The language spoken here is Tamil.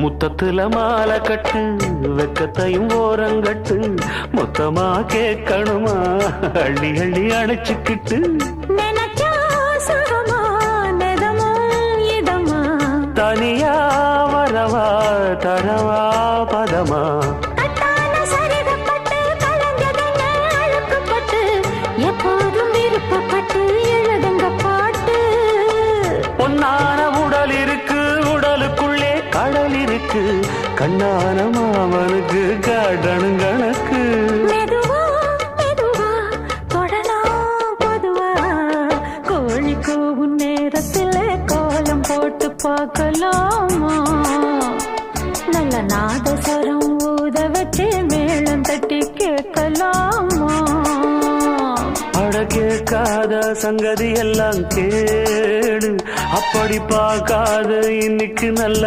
முத்தத்துல மாலை கட்டு வெக்கத்தையும் ஓரங்கட்டு மொத்தமா கேட்கணுமா அள்ளி அள்ளி அணைச்சுக்கிட்டு தனியா வரவா தரவா பதமா எப்போதும் விருப்பப்பட்டு எழுதுங்க பாட்டு பொன்னான உடல் இருக்கு உடலுக்குள்ளே கடல் இருக்கு கண்ணான மாமனுக்கு காடணும் கணக்கு மெதுவா மெதுவா தொடலாம் பொதுவா கோழி கூவும் நேரத்தில் கோலம் போட்டு பார்க்கலாமா நல்ல நாதஸ்வரம் ஊத வச்சு மேளம் தட்டி கேட்கலாமா அட கேட்காத சங்கதி எல்லாம் கேடு அப்படி பார்க்காத இன்னைக்கு நல்ல